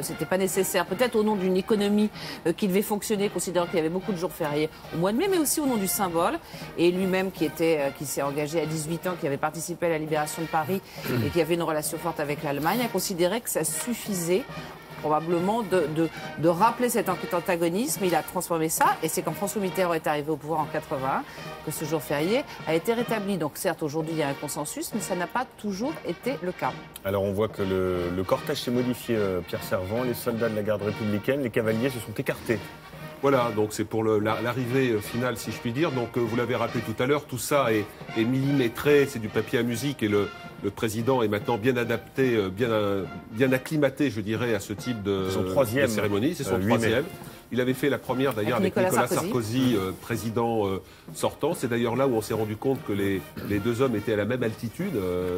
c'était pas nécessaire. Peut-être au nom d'une économie qui devait fonctionner, considérant qu'il y avait beaucoup de jours fériés au mois de mai, mais aussi au nom du symbole. Et lui-même qui s'est engagé à 18 ans, qui avait participé à la libération de Paris et qui avait une relation forte avec l'Allemagne, a considéré que ça suffisait probablement de rappeler cet antagonisme. Il a transformé ça, et c'est quand François Mitterrand est arrivé au pouvoir en 81 que ce jour férié a été rétabli. Donc certes, aujourd'hui, il y a un consensus, mais ça n'a pas toujours été le cas. Alors on voit que le cortège s'est modifié, Pierre Servan. Les soldats de la garde républicaine, les cavaliers se sont écartés. Voilà, donc c'est pour l'arrivée finale, si je puis dire. Donc vous l'avez rappelé tout à l'heure, tout ça est millimétré, c'est du papier à musique, et le président est maintenant bien adapté, bien acclimaté, je dirais, à ce type de cérémonie. C'est son troisième. Il avait fait la première d'ailleurs avec Nicolas Sarkozy, président sortant. C'est d'ailleurs là où on s'est rendu compte que les deux hommes étaient à la même altitude,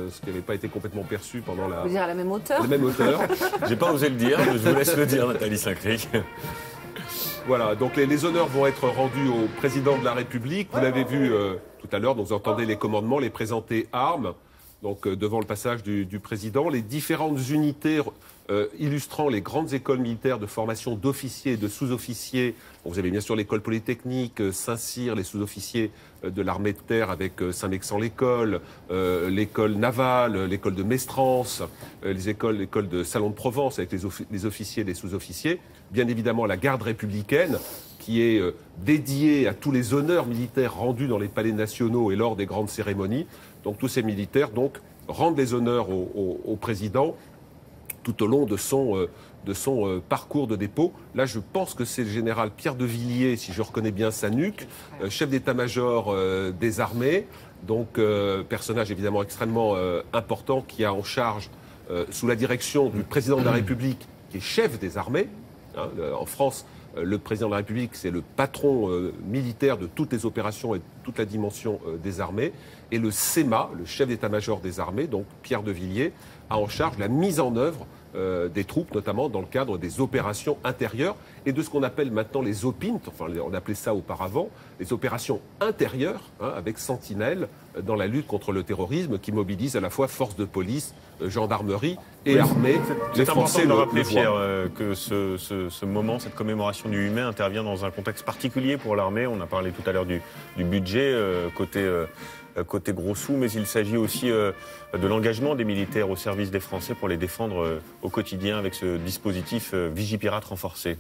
ce qui n'avait pas été complètement perçu pendant la... Vous dire à la même hauteur. À la même hauteur. J'ai pas osé le dire, mais je vous laisse le dire, Nathalie Saint-Cric. Voilà, donc les honneurs vont être rendus au président de la République. Vous l'avez vu tout à l'heure, donc vous entendez les commandements, les présenter armes, donc devant le passage du président. Les différentes unités illustrant les grandes écoles militaires de formation d'officiers et de sous-officiers. Bon, vous avez bien sûr l'école polytechnique, Saint-Cyr, les sous-officiers de l'armée de terre avec Saint-Mexan-l'École, l'école navale, l'école de Mestrance, l'école de Salon de Provence avec les officiers et les sous-officiers. Bien évidemment la garde républicaine qui est dédiée à tous les honneurs militaires rendus dans les palais nationaux et lors des grandes cérémonies. Donc tous ces militaires rendent les honneurs au président tout au long de son parcours de dépôt. Là, je pense que c'est le général Pierre de Villiers, si je reconnais bien sa nuque, chef d'état-major des armées, donc personnage évidemment extrêmement important qui a en charge, sous la direction du président de la République, qui est chef des armées. Hein, en France, le président de la République, c'est le patron militaire de toutes les opérations et de toute la dimension des armées. Et le CEMA, le chef d'état-major des armées, donc Pierre de Villiers, a en charge la mise en œuvre des troupes, notamment dans le cadre des opérations intérieures et de ce qu'on appelle maintenant les OPINT, enfin on appelait ça auparavant, les opérations intérieures, hein, avec Sentinelle, dans la lutte contre le terrorisme, qui mobilise à la fois forces de police, gendarmerie et armée. C'est important de rappeler, Pierre, que ce moment, cette commémoration du 8 mai intervient dans un contexte particulier pour l'armée. On a parlé tout à l'heure du budget côté gros sous, mais il s'agit aussi de l'engagement des militaires au service des Français pour les défendre au quotidien avec ce dispositif Vigipirate renforcé.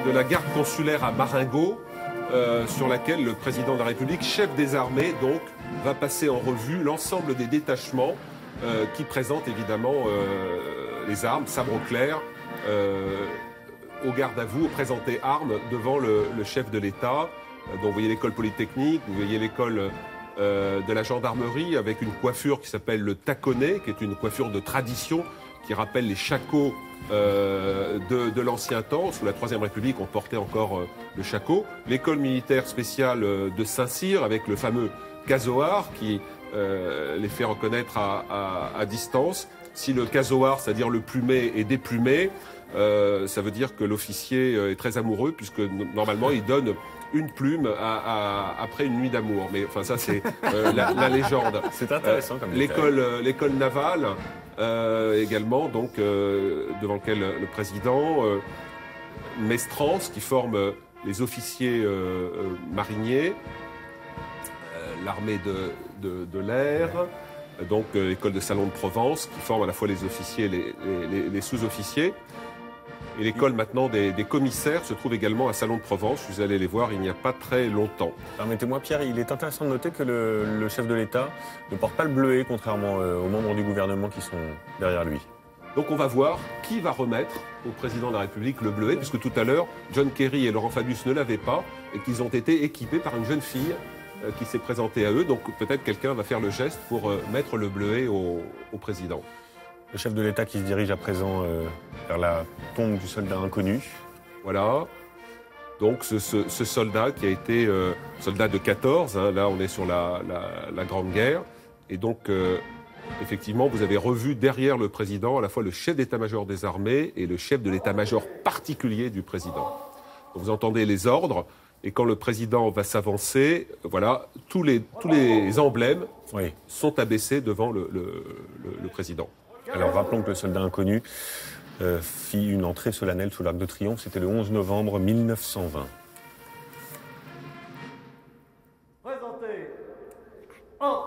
De la garde consulaire à Marengo, sur laquelle le président de la République, chef des armées, donc, va passer en revue l'ensemble des détachements qui présentent évidemment les armes, sabre clair, au garde à vous, présenter armes devant le chef de l'État. Donc vous voyez l'école polytechnique, vous voyez l'école de la gendarmerie avec une coiffure qui s'appelle le taconnet, qui est une coiffure de tradition qui rappelle les shakos de l'ancien temps. Sous la Troisième République, on portait encore le shako. L'école militaire spéciale de Saint-Cyr avec le fameux casoar qui les fait reconnaître à distance. Si le casoar, c'est-à-dire le plumet, est déplumé, ça veut dire que l'officier est très amoureux puisque normalement il donne une plume après une nuit d'amour. Mais enfin ça c'est la légende. C'est intéressant comme l'école navale également, donc devant lequel le président Mestrance qui forme les officiers mariniers, l'armée de l'air. donc l'école de Salon de Provence, qui forme à la fois les officiers et les sous-officiers. Et l'école maintenant des commissaires se trouve également à Salon de Provence. Vous allez les voir il n'y a pas très longtemps. Permettez-moi, Pierre, il est intéressant de noter que le chef de l'État ne porte pas le bleuet, contrairement aux membres du gouvernement qui sont derrière lui. Donc on va voir qui va remettre au président de la République le bleuet, puisque tout à l'heure, John Kerry et Laurent Fabius ne l'avaient pas, et qu'ils ont été équipés par une jeune fille qui s'est présentée à eux. Donc peut-être quelqu'un va faire le geste pour mettre le bleuet au président. Le chef de l'État qui se dirige à présent vers la tombe du soldat inconnu. Voilà. Donc ce soldat qui a été soldat de 14, hein, là on est sur la Grande Guerre, et donc effectivement vous avez revu derrière le président à la fois le chef d'état-major des armées et le chef de l'état-major particulier du président. Donc, vous entendez les ordres, et quand le président va s'avancer, voilà, tous les emblèmes sont abaissés devant le président. Alors rappelons que le soldat inconnu fit une entrée solennelle sous l'Arc de Triomphe, c'était le 11 novembre 1920. Présentez un.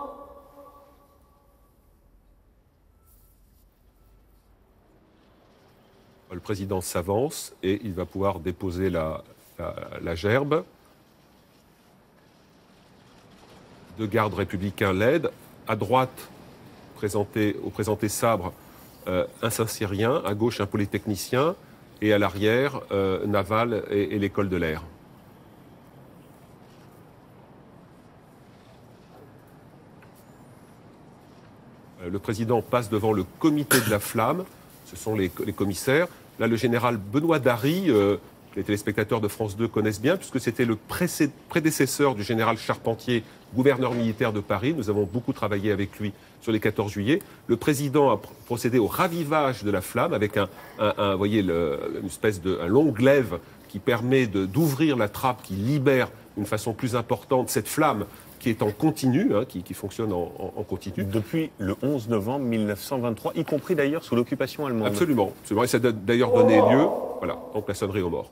Le président s'avance et il va pouvoir déposer la gerbe. Deux gardes républicains l'aident. À droite, présenté sabre, un Saint-Cyrien, à gauche un polytechnicien, et à l'arrière, Naval et l'école de l'air. Le président passe devant le comité de la flamme, ce sont les commissaires. Là, le général Benoît Dary, les téléspectateurs de France 2 connaissent bien, puisque c'était le prédécesseur du général Charpentier, gouverneur militaire de Paris. Nous avons beaucoup travaillé avec lui sur les 14 juillet. Le président a procédé au ravivage de la flamme avec vous voyez, une espèce un long glaive qui permet d'ouvrir la trappe, qui libère d'une façon plus importante cette flamme qui est en continu, hein, qui fonctionne en continu. Depuis le 11 novembre 1923, y compris d'ailleurs sous l'occupation allemande. Absolument. Et ça a d'ailleurs donné lieu, voilà, donc la sonnerie aux morts.